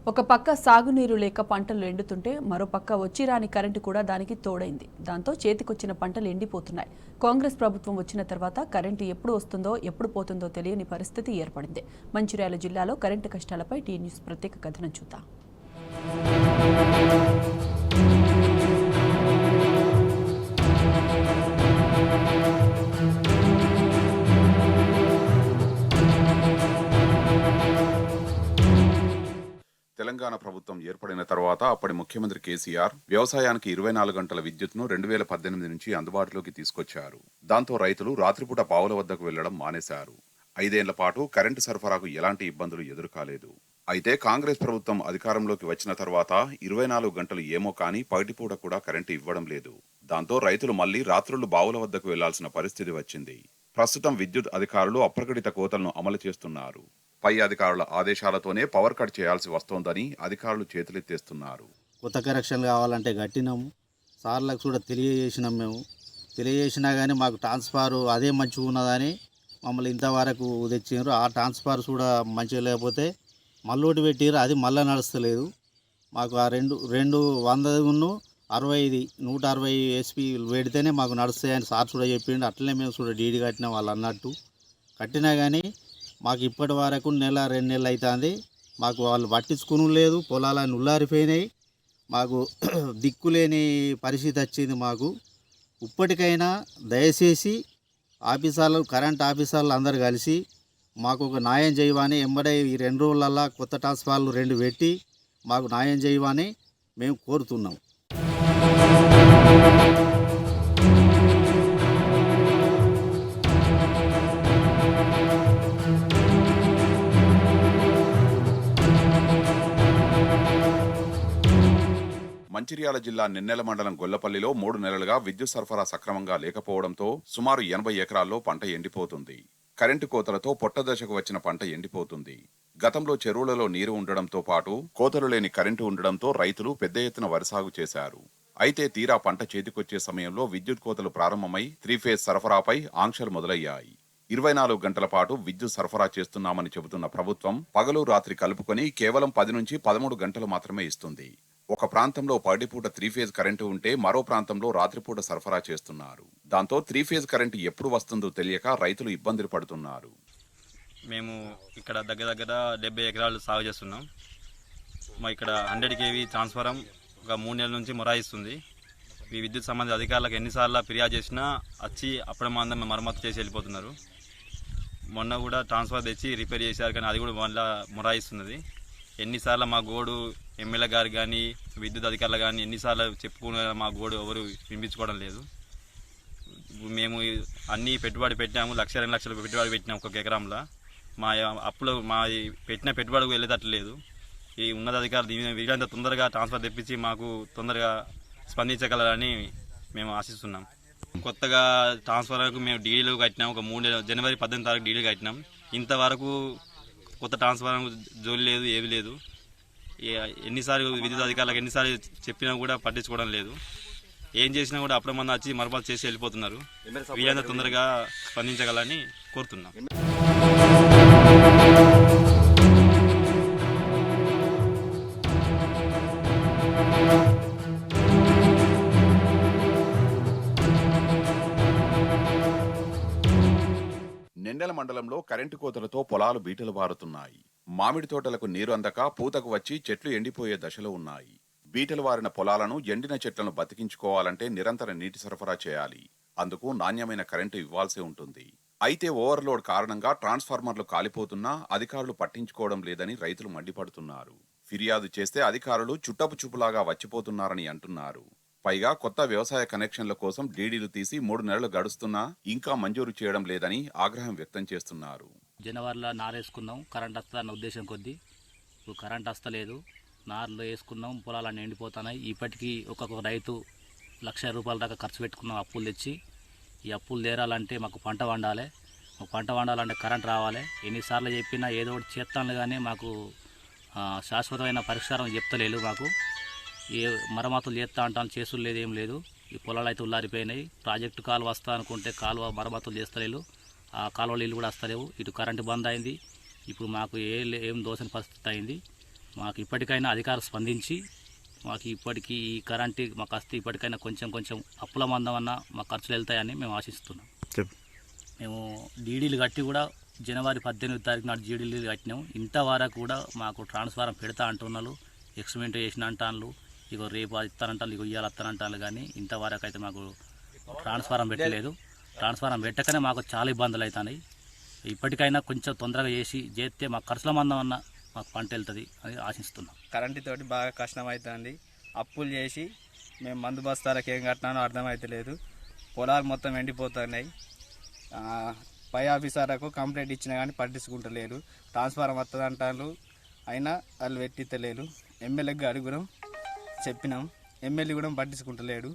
ఒక పక్క సాగునీరు లేక పంటలు ఎండుతుంటే మరో పక్క వచ్చి రాని కరెంటు కూడా దానికి తోడైంది. దాంతో చేతికొచ్చిన పంటలు ఎండిపోతున్నాయి. కాంగ్రెస్ ప్రభుత్వం వచ్చిన తర్వాత కరెంటు ఎప్పుడు వస్తుందో ఎప్పుడు పోతుందో తెలియని పరిస్థితి ఏర్పడింది. మంచిర్యాల జిల్లాలో కరెంటు కష్టాలపై టీ న్యూస్ ప్రత్యేక కథనం చూద్దాం. తెలంగాణ ప్రభుత్వం ఏర్పడిన తర్వాత అప్పటి ముఖ్యమంత్రి కేసీఆర్ వ్యవసాయానికి 24 గంటల విద్యుత్ను 2018 నుంచి అందుబాటులోకి తీసుకొచ్చారు. దాంతో రైతులు రాత్రిపూట బావుల వద్దకు వెళ్లడం మానేశారు. 5 ఏళ్ల పాటు కరెంటు సరఫరాకు ఎలాంటి ఇబ్బందులు ఎదురుకాలేదు. అయితే కాంగ్రెస్ ప్రభుత్వం అధికారంలోకి వచ్చిన తర్వాత 24 గంటలు ఏమో కానీ పగటిపూట కూడా కరెంటు ఇవ్వడం లేదు. దాంతో రైతులు మళ్లీ రాత్రులు బావుల వద్దకు వెళ్లాల్సిన పరిస్థితి వచ్చింది. ప్రస్తుతం విద్యుత్ అధికారులు అప్రకటిత కోతలను అమలు చేస్తున్నారు. పై అధికారుల ఆదేశాలతోనే పవర్ కట్ చేయాల్సి వస్తోందని అధికారులు చేతులెత్తేస్తున్నారు. కొత్త కరెక్షన్ కావాలంటే కట్టినాము, సార్లకు కూడా తెలియజేసినాం. మేము తెలియజేసినా కానీ మాకు ట్రాన్స్ఫార్ అదే మంచిగా ఉన్నదని మమ్మల్ని ఇంతవరకు తెచ్చారు. ఆ ట్రాన్స్ఫార్ కూడా మంచిగా లేకపోతే మళ్ళోటి పెట్టారు, అది మళ్ళీ నడుస్తలేదు. మాకు ఆ రెండు 100 60 160 ఎస్పీ పెడితేనే మాకు నడుస్తాయని సార్ కూడా చెప్పిండు. అట్లనే మేము కూడా డీడీ కట్టినాం వాళ్ళు అన్నట్టు. కట్టినా కానీ మాకు ఇప్పటి వరకు 1-2 నెలలు అవుతుంది. మాకు వాళ్ళు పట్టించుకుని లేదు, పొలాలను ఉల్లారిపోయినాయి. మాకు దిక్కులేని పరిస్థితి వచ్చింది. మాకు ఇప్పటికైనా దయచేసి ఆఫీసర్లు, కరెంట్ ఆఫీసర్లు అందరు కలిసి మాకు ఒక న్యాయం చేయమని, ఎంబడే ఈ 2 రోజులల్లా కొత్త ట్రాన్స్ఫార్మర్లు 2 పెట్టి మాకు న్యాయం చేయమని మేము కోరుతున్నాం. మంచిర్యాల జిల్లా నిన్నెల మండలం గొల్లపల్లిలో 3 నెలలుగా విద్యుత్ సరఫరా సక్రమంగా లేకపోవడంతో సుమారు 80 ఎకరాల్లో పంట ఎండిపోతుంది. కరెంటు కోతలతో పొట్టదశకు వచ్చిన పంట ఎండిపోతుంది. గతంలో చెరువులలో నీరు ఉండడంతో పాటు కోతలు లేని కరెంటు ఉండడంతో రైతులు పెద్ద ఎత్తున వరి సాగు చేశారు. అయితే తీరా పంట చేతికొచ్చే సమయంలో విద్యుత్ కోతలు ప్రారంభమై 3 ఫేజ్ సరఫరాపై ఆంక్షలు మొదలయ్యాయి. 24 గంటల పాటు విద్యుత్ సరఫరా చేస్తున్నామని చెబుతున్న ప్రభుత్వం పగలు రాత్రి కలుపుకొని కేవలం 10 నుంచి 13 గంటలు మాత్రమే ఇస్తుంది. ఒక ప్రాంతంలో పగటిపూట 3 ఫేజ్ కరెంటు ఉంటే మరో ప్రాంతంలో రాత్రిపూట సరఫరా చేస్తున్నారు. దాంతో 3 ఫేజ్ కరెంటు ఎప్పుడు వస్తుందో తెలియక రైతులు ఇబ్బందులు పడుతున్నారు. మేము ఇక్కడ దగ్గర 70 ఎకరాలు సాగు చేస్తున్నాం. మా ఇక్కడ 100 kV ట్రాన్స్ఫారం ఒక 3 నెలల నుంచి మొరాయిస్తుంది. ఈ విద్యుత్ సంబంధిత అధికారులకు ఎన్నిసార్లు ఫిర్యాదు చేసినా వచ్చి అప్పుడమందరం మరమ్మతు చేసి వెళ్ళిపోతున్నారు. మొన్న కూడా ట్రాన్స్ఫర్ తెచ్చి రిపేర్ చేశారు, కానీ అది కూడా మళ్ళీ మొరాయిస్తున్నది. ఎన్నిసార్లు మా గోడు ఎమ్మెల్యే గారు కానీ విద్యుత్ అధికారులు కానీ ఎన్నిసార్లు చెప్పుకున్న మా గోడు ఎవరు వినిపించుకోవడం లేదు. మేము అన్నీ పెట్టుబడి పెట్టినాము, 1-2 లక్షలు పెట్టుబడి పెట్టినాము ఒక ఎకరంలో. మా అప్పులు మా పెట్టిన పెట్టుబడికి వెళ్ళేటట్లు లేదు. ఈ ఉన్నతాధికారులు వీళ్ళంత తొందరగా ట్రాన్స్ఫర్ తెప్పించి మాకు తొందరగా స్పందించగలరని మేము ఆశిస్తున్నాం. కొత్తగా ట్రాన్స్ఫర్కు మేము డీడీలు కట్టినాం, ఒక జనవరి 18 తారీఖు డీడీలు కట్టినాం. ఇంతవరకు కొత్త ట్రాన్స్ఫారం జోలి లేదు, ఏవి లేదు. ఎన్నిసార్లు విద్యుత్ అధికారులకు ఎన్నిసార్లు చెప్పినా కూడా పట్టించుకోవడం లేదు. ఏం చేసినా కూడా అప్పుడమన్నా వచ్చి మరమ్మతు చేసి వెళ్ళిపోతున్నారు. వీళ్ళంతా తొందరగా స్పందించగలని కోరుతున్నాం. నిన్నెల మండలంలో కరెంటు కోతలతో పొలాలు బీటలు బారుతున్నాయి. మామిడి తోటలకు నీరు అందక పూతకు వచ్చి చెట్లు ఎండిపోయే దశలో ఉన్నాయి. బీటలు వారిన పొలాలను, ఎండిన చెట్లను బతికించుకోవాలంటే నిరంతర నీటి సరఫరా చేయాలి. అందుకు నాణ్యమైన కరెంటు ఇవ్వాల్సి ఉంటుంది. అయితే ఓవర్లోడ్ కారణంగా ట్రాన్స్ఫార్మర్లు కాలిపోతున్నా అధికారులు పట్టించుకోవడం లేదని రైతులు మండిపడుతున్నారు. ఫిర్యాదు చేస్తే అధికారులు చుట్టపు చూపులాగా వచ్చిపోతున్నారని అంటున్నారు. పైగా కొత్త వ్యవసాయ కనెక్షన్ల కోసం డీడీలు తీసి 3 నెలలు గడుస్తున్నా ఇంకా మంజూరు చేయడం లేదని ఆగ్రహం వ్యక్తం చేస్తున్నారు. జనవరిలో నారేసుకున్నాం, కరెంట్ వస్తుందన్న ఉద్దేశం కొద్దీ. ఇప్పుడు కరెంట్ వస్తలేదు. నార్లు వేసుకున్నాం, పొలాలన్నీ ఎండిపోతున్నాయి. ఇప్పటికీ ఒక్కొక్క రైతు ₹1,00,000 దాకా ఖర్చు పెట్టుకున్నాం అప్పులు తెచ్చి. ఈ అప్పులు తీరాలంటే మాకు పంట వండాలి. మాకు పంట వండాలంటే కరెంట్ రావాలి. ఎన్నిసార్లు చెప్పినా ఏదో ఒకటి చేస్తాను, కానీ మాకు శాశ్వతమైన పరిష్కారం చెప్తలేదు. మాకు ఏ మరమ్మతులు చేస్తా అంటాను, చేసులు లేదు, ఏం లేదు. ఈ పొలాలు అయితే ఉల్లారిపోయినాయి. ప్రాజెక్టు కాలువ వస్తా అనుకుంటే కాలువ మరమ్మతులు చేస్తలేరు. ఆ కాలువ నీళ్ళు కూడా వస్తలేవు. ఇటు కరెంటు బంద్ అయింది. ఇప్పుడు మాకు ఏం దోసని పరిస్థితి అయింది. మాకు ఇప్పటికైనా అధికారులు స్పందించి మాకు ఇప్పటికీ ఈ కరెంటు మాకు వస్తే ఇప్పటికైనా కొంచెం అప్పుల మందమన్నా మా ఖర్చులు వెళ్తాయని మేము ఆశిస్తున్నాం. మేము డీడీలు కట్టి కూడా జనవరి 18వ తారీఖు నాడు డీడీలు కట్టినాం. ఇంతవరకు కూడా మాకు ట్రాన్స్ఫారం పెడతా అంటున్నారు, ఎక్స్పెరిమెంట్ చేసిన అంటాను, ఇగో రేపు ఇస్తారంటారు, ఇగో ఇవాళ ఇస్తారంటారు, కానీ ఇంతవరకు అయితే మాకు ట్రాన్స్ఫారం పెట్టలేదు. ట్రాన్స్ఫారం పెట్టకనే మాకు చాలా ఇబ్బందులు అవుతున్నాయి. ఇప్పటికైనా కొంచెం తొందరగా చేస్తే మాకు ఖర్చుల మందం అన్న మాకు పంట వెళ్తుంది అని ఆశిస్తున్నాం. కరెంటుతోటి బాగా కష్టం అవుతుంది. అప్పులు చేసి మేము మందు బస్తాలకు ఏం కట్టినానో అర్థమవుతలేదు. పొలాలు మొత్తం ఎండిపోతున్నాయి. పై ఆఫీసర్లకు కంప్లైంట్ ఇచ్చినా కానీ పట్టించుకుంటలేరు. ట్రాన్స్ఫారం వస్తుంది అంటారు, అయినా వాళ్ళు పెట్టిత్తలేరు. ఎమ్మెల్యేకి అడుగురం చెప్పినాం, ఎమ్మెల్యే కూడా పట్టించుకుంటలేడు.